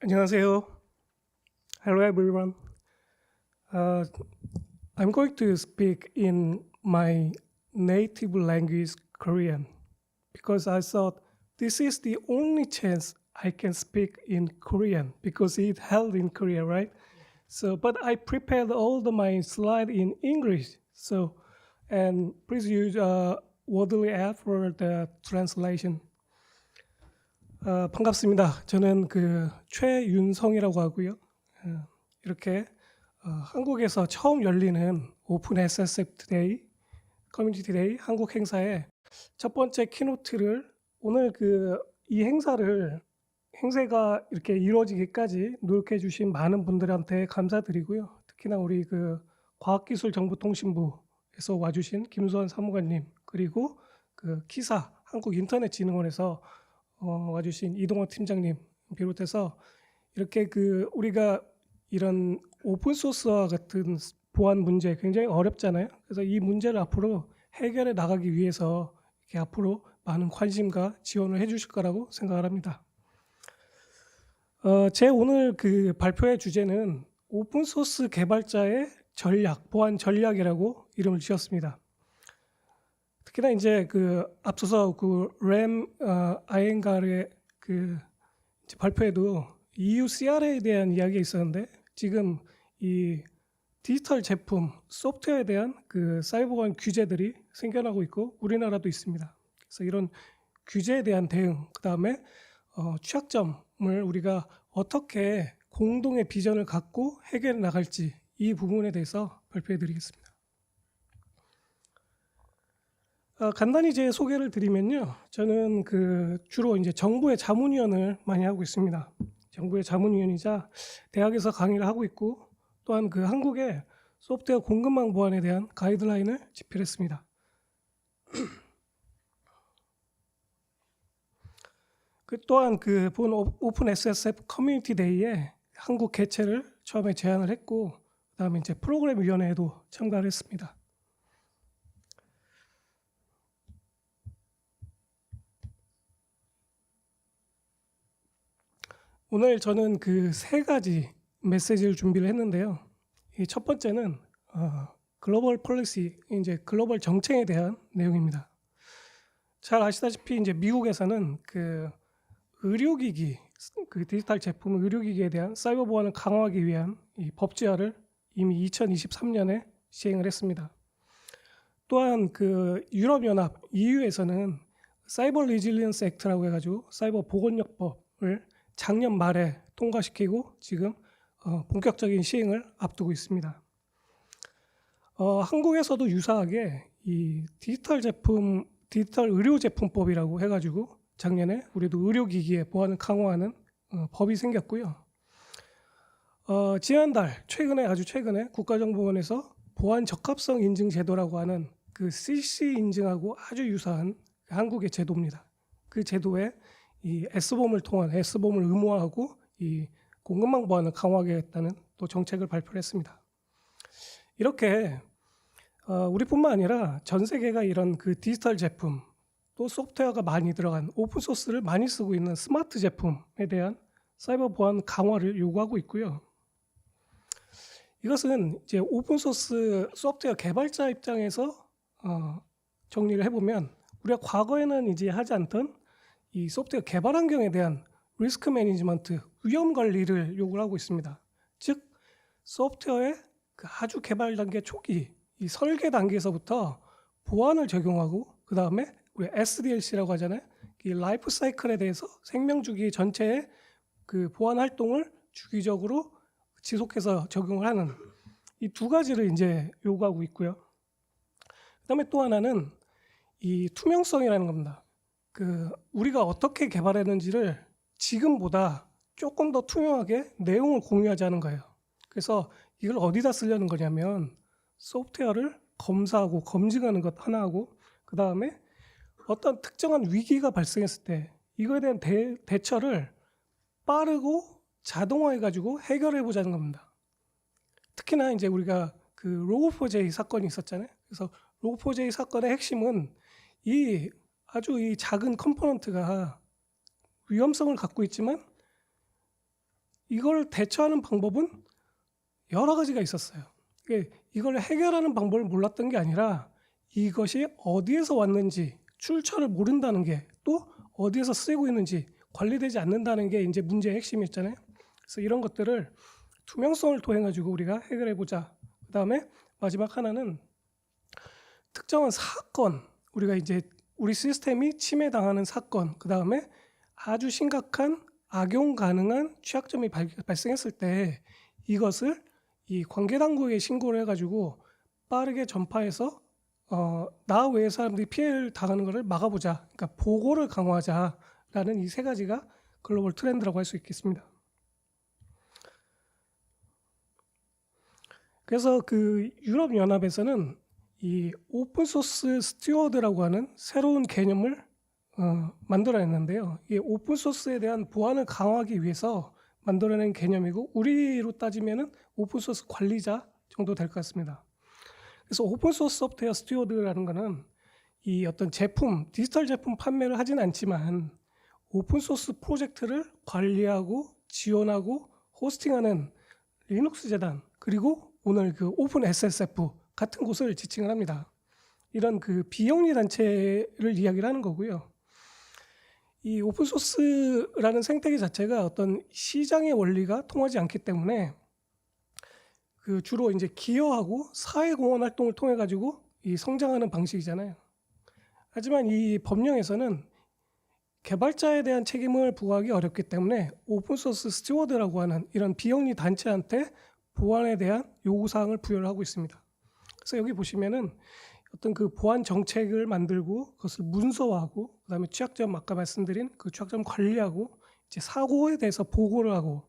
안녕하세요. Hello everyone. Uh, I'm going to speak in my native language, Korean, because I thought this is the only chance I can speak in Korean because it held in Korea, right? So, but I prepared all my slide in English. So, and please use Wordly app for the translation. 반갑습니다. 저는 최윤성이라고 하고요. 이렇게 한국에서 처음 열리는 오픈 SSF 데이, 커뮤니티 데이 한국 행사의 첫 번째 키노트를 오늘 이 행사가 이렇게 이루어지기까지 노력해 주신 많은 분들한테 감사드리고요. 특히나 우리 과학기술정보통신부에서 와주신 김수환 사무관님, 그리고 키사 한국인터넷진흥원에서 와주신 이동원 팀장님 비롯해서 이렇게 우리가 이런 오픈 소스와 같은 보안 문제 굉장히 어렵잖아요. 그래서 이 문제를 앞으로 해결해 나가기 위해서 이렇게 앞으로 많은 관심과 지원을 해주실 거라고 생각을 합니다. 제 오늘 발표의 주제는 오픈 소스 개발자의 보안 전략이라고 이름을 지었습니다. 특히나 이제 앞서서 램 아이엔가르의 발표에도 EU CR에 대한 이야기가 있었는데, 지금 이 디지털 제품, 소프트웨어에 대한 사이버 보안 규제들이 생겨나고 있고 우리나라도 있습니다. 그래서 이런 규제에 대한 대응, 그다음에 취약점을 우리가 어떻게 공동의 비전을 갖고 해결해 나갈지, 이 부분에 대해서 발표해 드리겠습니다. 간단히 제 소개를 드리면요. 저는 주로 이제 정부의 자문위원을 많이 하고 있습니다. 정부의 자문위원이자 대학에서 강의를 하고 있고, 또한 한국의 소프트웨어 공급망 보안에 대한 가이드라인을 집필했습니다. 또한 본 오픈 SSF 커뮤니티 데이에 한국 개최를 처음에 제안을 했고, 그다음에 이제 프로그램 위원회에도 참가를 했습니다. 오늘 저는 세 가지 메시지를 준비를 했는데요. 이 첫 번째는 글로벌 폴리시, 이제 글로벌 정책에 대한 내용입니다. 잘 아시다시피 이제 미국에서는 의료기기, 디지털 제품 의료기기에 대한 사이버 보안을 강화하기 위한 이 법제화를 이미 2023년에 시행을 했습니다. 또한 유럽연합 EU에서는 사이버 리질리언스 액트라고 해가지고 사이버 보건력법을 작년 말에 통과시키고 지금 본격적인 시행을 앞두고 있습니다. 한국에서도 유사하게 이 디지털 의료제품법이라고 해가지고 작년에 우리도 의료기기의 보안을 강화하는 법이 생겼고요. 지난달 아주 최근에 국가정보원에서 보안 적합성 인증 제도라고 하는 CC 인증하고 아주 유사한 한국의 제도입니다. 그 제도에 이 S보험을 의무화하고 이 공급망 보안을 강화하겠다는 또 정책을 발표를 했습니다. 이렇게 우리뿐만 아니라 전 세계가 이런 디지털 제품, 또 소프트웨어가 많이 들어간 오픈 소스를 많이 쓰고 있는 스마트 제품에 대한 사이버 보안 강화를 요구하고 있고요. 이것은 이제 오픈 소스 소프트웨어 개발자 입장에서 정리를 해보면, 우리가 과거에는 이제 하지 않던 이 소프트웨어 개발 환경에 대한 리스크 매니지먼트, 위험 관리를 요구를 하고 있습니다. 즉, 소프트웨어의 아주 개발 단계 초기, 이 설계 단계에서부터 보안을 적용하고, 그 다음에 우리 SDLC라고 하잖아요. 이 라이프 사이클에 대해서 생명 주기 전체의 보안 활동을 주기적으로 지속해서 적용을 하는 이 두 가지를 이제 요구하고 있고요. 그다음에 또 하나는 이 투명성이라는 겁니다. 우리가 어떻게 개발했는지를 지금보다 조금 더 투명하게 내용을 공유하자는 거예요. 그래서 이걸 어디다 쓰려는 거냐면, 소프트웨어를 검사하고 검증하는 것 하나하고, 그 다음에 어떤 특정한 위기가 발생했을 때 이거에 대한 대처를 빠르고 자동화해가지고 해결해 보자는 겁니다. 특히나 이제 우리가 로우4j 사건이 있었잖아요. 그래서 로우4j 사건의 핵심은 아주 이 작은 컴포넌트가 위험성을 갖고 있지만 이걸 대처하는 방법은 여러 가지가 있었어요. 이걸 해결하는 방법을 몰랐던 게 아니라 이것이 어디에서 왔는지 출처를 모른다는 게, 또 어디에서 쓰이고 있는지 관리되지 않는다는 게 이제 문제의 핵심이었잖아요. 그래서 이런 것들을 투명성을 통해 가지고 우리가 해결해 보자. 그다음에 마지막 하나는 특정한 사건, 우리가 이제 우리 시스템이 침해당하는 사건, 그다음에 아주 심각한 악용 가능한 취약점이 발생했을 때 이것을 이 관계 당국에 신고를 해가지고 빠르게 전파해서 나 외의 사람들이 피해를 당하는 것을 막아보자. 그러니까 보고를 강화하자라는 이 세 가지가 글로벌 트렌드라고 할 수 있겠습니다. 그래서 그 유럽 연합에서는 이 오픈 소스 스튜어드라고 하는 새로운 개념을 만들어냈는데요. 이 오픈 소스에 대한 보안을 강화하기 위해서 만들어낸 개념이고, 우리로 따지면은 오픈 소스 관리자 정도 될 것 같습니다. 그래서 오픈 소스 소프트웨어 스튜어드라는 거는 이 어떤 제품, 디지털 제품 판매를 하진 않지만 오픈 소스 프로젝트를 관리하고 지원하고 호스팅하는 리눅스 재단, 그리고 오늘 그 오픈 SSF 같은 곳을 지칭을 합니다. 이런 그 비영리 단체를 이야기를 하는 거고요. 이 오픈소스라는 생태계 자체가 어떤 시장의 원리가 통하지 않기 때문에 그 주로 이제 기여하고 사회공헌 활동을 통해 가지고 이 성장하는 방식이잖아요. 하지만 이 법령에서는 개발자에 대한 책임을 부과하기 어렵기 때문에 오픈소스 스튜어드라고 하는 이런 비영리 단체한테 보안에 대한 요구사항을 부여를 하고 있습니다. 그래서 여기 보시면은 어떤 그 보안 정책을 만들고 그것을 문서화하고, 그다음에 취약점, 아까 말씀드린 그 취약점 관리하고, 이제 사고에 대해서 보고를 하고,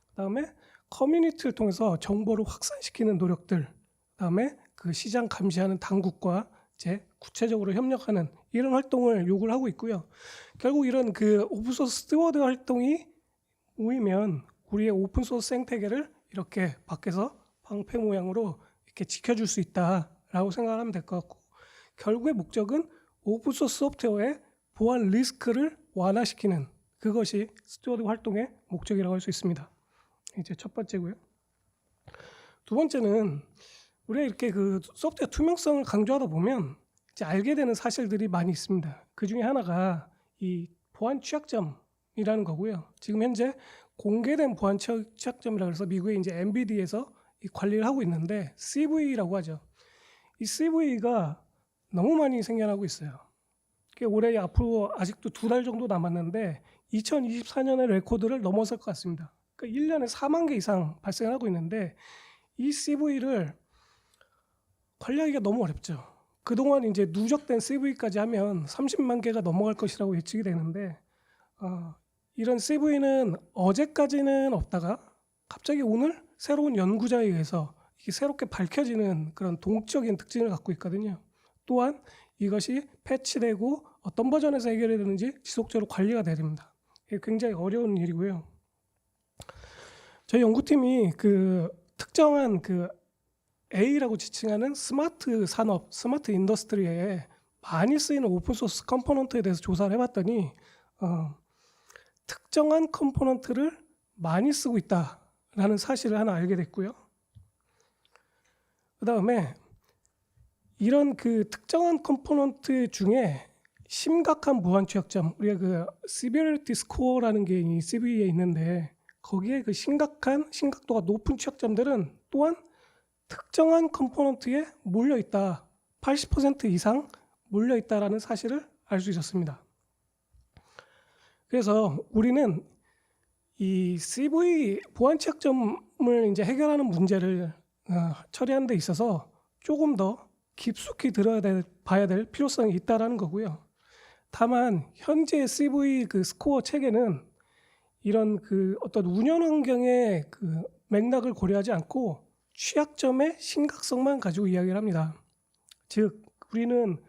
그다음에 커뮤니티를 통해서 정보를 확산시키는 노력들, 그다음에 그 시장 감시하는 당국과 이제 구체적으로 협력하는 이런 활동을 요구를 하고 있고요. 결국 이런 그 오픈소스 스튜어드 활동이 모이면 우리의 오픈소스 생태계를 이렇게 밖에서 방패 모양으로 이렇게 지켜줄 수 있다라고 생각하면 될 것 같고, 결국의 목적은 오픈소스 소프트웨어의 보안 리스크를 완화시키는, 그것이 스튜어드 활동의 목적이라고 할 수 있습니다. 이제 첫 번째고요. 두 번째는 우리가 이렇게 그 소프트웨어 투명성을 강조하다 보면 이제 알게 되는 사실들이 많이 있습니다. 그 중에 하나가 이 보안 취약점이라는 거고요. 지금 현재 공개된 보안 취약점이라고 해서 미국의 이제 엔비디에서 관리를 하고 있는데, CV라고 하죠. 이 CV가 너무 많이 생겨나고 있어요. 올해 앞으로 아직도 2달 정도 남았는데 2024년의 레코드를 넘어설 것 같습니다. 그러니까 1년에 4만 개 이상 발생하고 있는데, 이 CV를 관리하기가 너무 어렵죠. 그동안 이제 누적된 CV까지 하면 30만 개가 넘어갈 것이라고 예측이 되는데, 이런 CV는 어제까지는 없다가 갑자기 오늘 새로운 연구자에 의해서 이게 새롭게 밝혀지는 그런 동적인 특징을 갖고 있거든요. 또한 이것이 패치되고 어떤 버전에서 해결이 되는지 지속적으로 관리가 돼야 됩니다. 이게 굉장히 어려운 일이고요. 저희 연구팀이 그 특정한 그 A라고 지칭하는 스마트 산업, 스마트 인더스트리에 많이 쓰이는 오픈소스 컴포넌트에 대해서 조사를 해봤더니 특정한 컴포넌트를 많이 쓰고 있다라는 사실을 하나 알게 됐고요. 그 다음에 이런 그 특정한 컴포넌트 중에 심각한 보안 취약점, 우리가 그 Severity Score라는 게 이 CV에 있는데, 거기에 그 심각도가 높은 취약점들은 또한 특정한 컴포넌트에 몰려 있다, 80% 이상 몰려 있다라는 사실을 알 수 있었습니다. 그래서 우리는 이 CV 보안 취약점을 이제 해결하는 문제를 처리하는 데 있어서 조금 더 깊숙이 봐야 될 필요성이 있다라는 거고요. 다만 현재 CV 그 스코어 체계는 이런 그 어떤 운영 환경의 그 맥락을 고려하지 않고 취약점의 심각성만 가지고 이야기를 합니다. 즉 우리는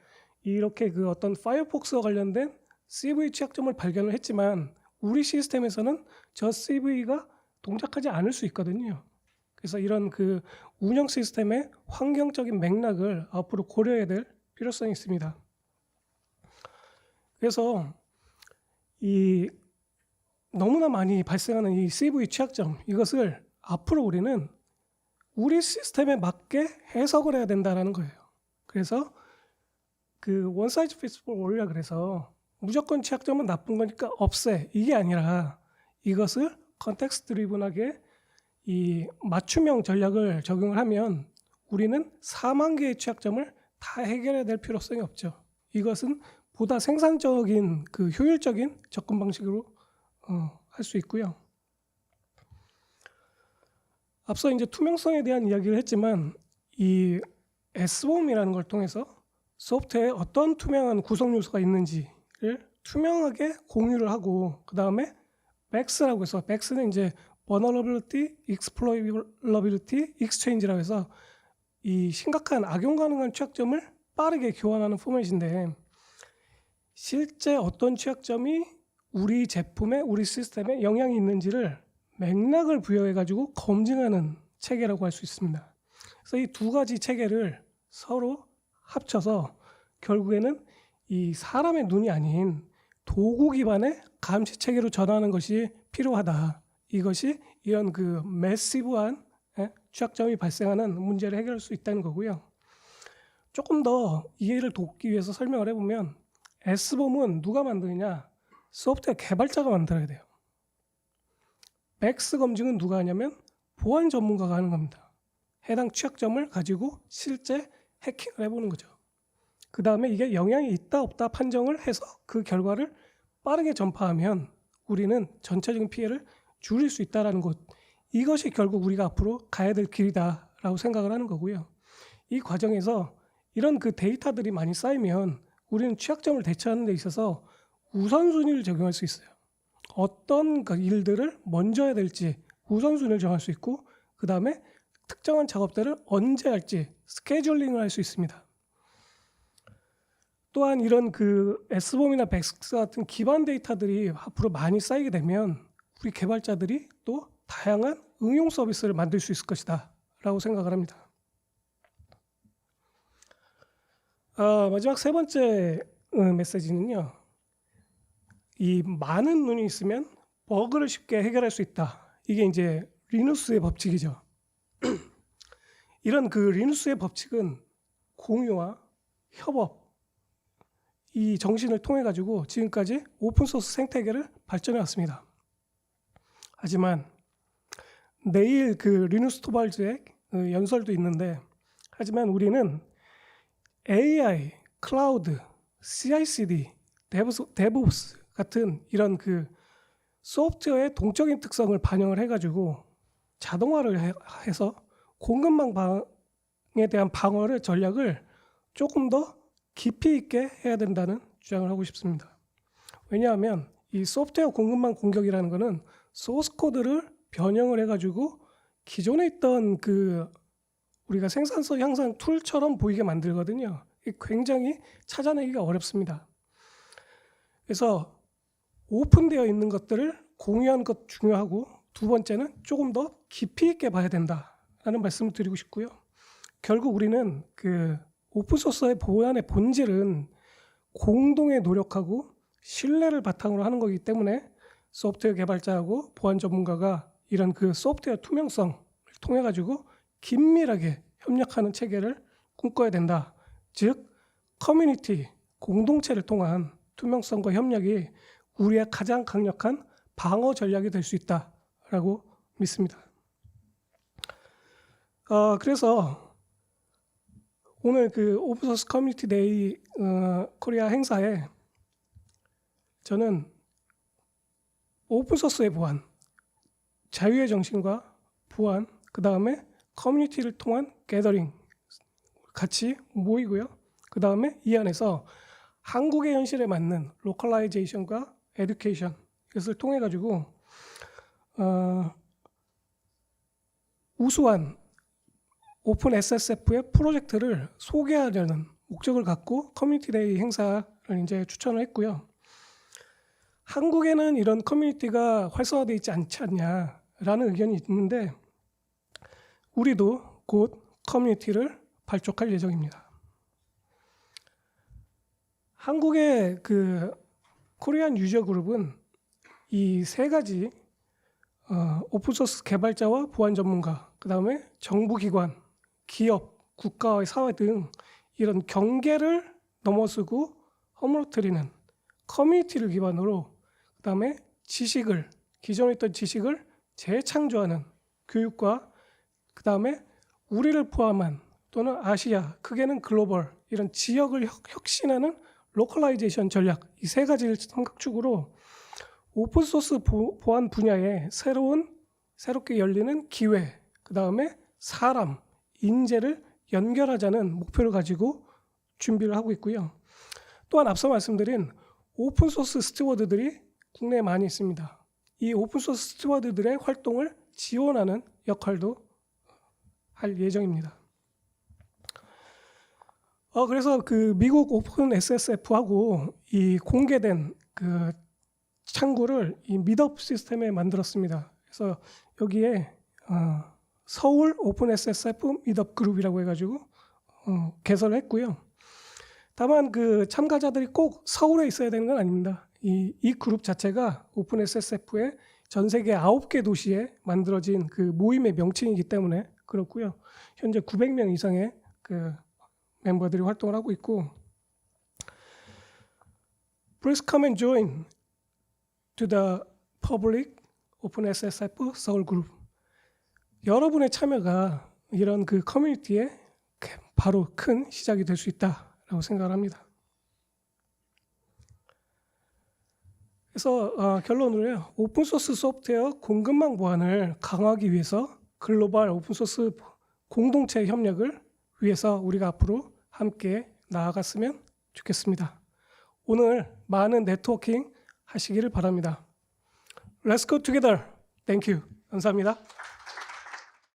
이렇게 그 어떤 파이어폭스와 관련된 CV 취약점을 발견을 했지만 우리 시스템에서는 저 CV가 동작하지 않을 수 있거든요. 그래서 이런 그 운영 시스템의 환경적인 맥락을 앞으로 고려해야 될 필요성이 있습니다. 그래서 이 너무나 많이 발생하는 이 CV 취약점, 이것을 앞으로 우리는 우리 시스템에 맞게 해석을 해야 된다라는 거예요. 그래서 그 원 사이즈 피트스 올 올이라 그래서 무조건 취약점은 나쁜 거니까 없애, 이게 아니라 이것을 컨텍스트 드리븐하게 이 맞춤형 전략을 적용을 하면 우리는 4만 개의 취약점을 다 해결해야 될 필요성이 없죠. 이것은 보다 생산적인 그 효율적인 접근 방식으로 할 수 있고요. 앞서 이제 투명성에 대한 이야기를 했지만 이 SBOM이라는 걸 통해서 소프트웨어에 어떤 투명한 구성 요소가 있는지를 투명하게 공유를 하고, 그 다음에 BEX라고 해서, BEX는 이제 Vulnerability, Exploitability, Exchange라고 해서 이 심각한 악용 가능한 취약점을 빠르게 교환하는 포맷인데, 실제 어떤 취약점이 우리 제품에, 우리 시스템에 영향이 있는지를 맥락을 부여해가지고 검증하는 체계라고 할 수 있습니다. 그래서 이 두 가지 체계를 서로 합쳐서 결국에는 이 사람의 눈이 아닌 도구 기반의 감시 체계로 전환하는 것이 필요하다. 이것이 이런 그 매시브한 취약점이 발생하는 문제를 해결할 수 있다는 거고요. 조금 더 이해를 돕기 위해서 설명을 해보면, SBOM은 누가 만드느냐? 소프트웨어 개발자가 만들어야 돼요. BEX 검증은 누가 하냐면 보안 전문가가 하는 겁니다. 해당 취약점을 가지고 실제 해킹을 해보는 거죠. 그 다음에 이게 영향이 있다 없다 판정을 해서 그 결과를 빠르게 전파하면 우리는 전체적인 피해를 줄일 수 있다는 것, 이것이 결국 우리가 앞으로 가야 될 길이다라고 생각을 하는 거고요. 이 과정에서 이런 그 데이터들이 많이 쌓이면 우리는 취약점을 대처하는 데 있어서 우선순위를 적용할 수 있어요. 어떤 그 일들을 먼저 해야 될지 우선순위를 정할 수 있고, 그 다음에 특정한 작업들을 언제 할지 스케줄링을 할 수 있습니다. 또한 이런 그 SBOM이나 BEX 같은 기반 데이터들이 앞으로 많이 쌓이게 되면 우리 개발자들이 또 다양한 응용 서비스를 만들 수 있을 것이다 라고 생각을 합니다. 마지막 세 번째 메시지는요, 이 많은 눈이 있으면 버그를 쉽게 해결할 수 있다. 이게 이제 리누스의 법칙이죠. 이런 그 리누스의 법칙은 공유와 협업, 이 정신을 통해 가지고 지금까지 오픈소스 생태계를 발전해 왔습니다. 하지만 내일 그 리누스 토발즈의 연설도 있는데, 하지만 우리는 AI, 클라우드, CI/CD, 데브옵스 같은 이런 그 소프트웨어의 동적인 특성을 반영을 해가지고 자동화를 해서 공급망에 대한 방어를 전략을 조금 더 깊이 있게 해야 된다는 주장을 하고 싶습니다. 왜냐하면 이 소프트웨어 공급망 공격이라는 것은 소스 코드를 변형을 해가지고 기존에 있던 그 우리가 생산성 향상 툴처럼 보이게 만들거든요. 굉장히 찾아내기가 어렵습니다. 그래서 오픈되어 있는 것들을 공유하는 것 중요하고, 두 번째는 조금 더 깊이 있게 봐야 된다라는 말씀을 드리고 싶고요. 결국 우리는 그 오픈소스의 보안의 본질은 공동에 노력하고 신뢰를 바탕으로 하는 거기 때문에 소프트웨어 개발자하고 보안 전문가가 이런 그 소프트웨어 투명성을 통해 가지고 긴밀하게 협력하는 체계를 꿈꿔야 된다. 즉 커뮤니티, 공동체를 통한 투명성과 협력이 우리의 가장 강력한 방어 전략이 될 수 있다라고 믿습니다. 그래서 오늘 그 오픈소스 커뮤니티 데이 코리아 행사에 저는 오픈소스의 보안, 자유의 정신과 보안, 그 다음에 커뮤니티를 통한 게더링 같이 모이고요. 그 다음에 이 안에서 한국의 현실에 맞는 로컬라이제이션과 에듀케이션, 이것을 통해 가지고 우수한 오픈 SSF의 프로젝트를 소개하려는 목적을 갖고 커뮤니티 데이 행사를 이제 추천을 했고요. 한국에는 이런 커뮤니티가 활성화되어 있지 않지 않냐라는 의견이 있는데, 우리도 곧 커뮤니티를 발족할 예정입니다. 한국의 그 코리안 유저 그룹은 이 세 가지 오픈소스 개발자와 보안 전문가, 그 다음에 정부기관, 기업, 국가와 사회 등 이런 경계를 넘어서고 허물어뜨리는 커뮤니티를 기반으로, 그 다음에 기존에 있던 지식을 재창조하는 교육과, 그 다음에 우리를 포함한 또는 아시아, 크게는 글로벌 이런 지역을 혁신하는 로컬라이제이션 전략, 이 세 가지를 삼각축으로 오픈소스 보안 분야에 새롭게 열리는 기회, 그 다음에 사람, 인재를 연결하자는 목표를 가지고 준비를 하고 있고요. 또한 앞서 말씀드린 오픈소스 스튜어드들이 국내에 많이 있습니다. 이 오픈소스 스튜어드들의 활동을 지원하는 역할도 할 예정입니다. 그래서 그 미국 오픈 SSF하고 이 공개된 그 창구를 이 미덥 시스템에 만들었습니다. 그래서 여기에 서울 오픈 SSF 미덥 그룹이라고 해가지고 개설을 했고요. 다만 그 참가자들이 꼭 서울에 있어야 되는 건 아닙니다. 이 그룹 자체가 오픈 SSF의 전 세계 9개 도시에 만들어진 그 모임의 명칭이기 때문에 그렇고요. 현재 900명 이상의 그 멤버들이 활동을 하고 있고, Please come and join to the public open SSF 서울 그룹. 여러분의 참여가 이런 그 커뮤니티에 바로 큰 시작이 될 수 있다라고 생각을 합니다. 그래서 결론으로요, 오픈소스 소프트웨어 공급망 보안을 강화하기 위해서 글로벌 오픈소스 공동체 협력을 위해서 우리가 앞으로 함께 나아갔으면 좋겠습니다. 오늘 많은 네트워킹 하시기를 바랍니다. Let's go together. Thank you. 감사합니다.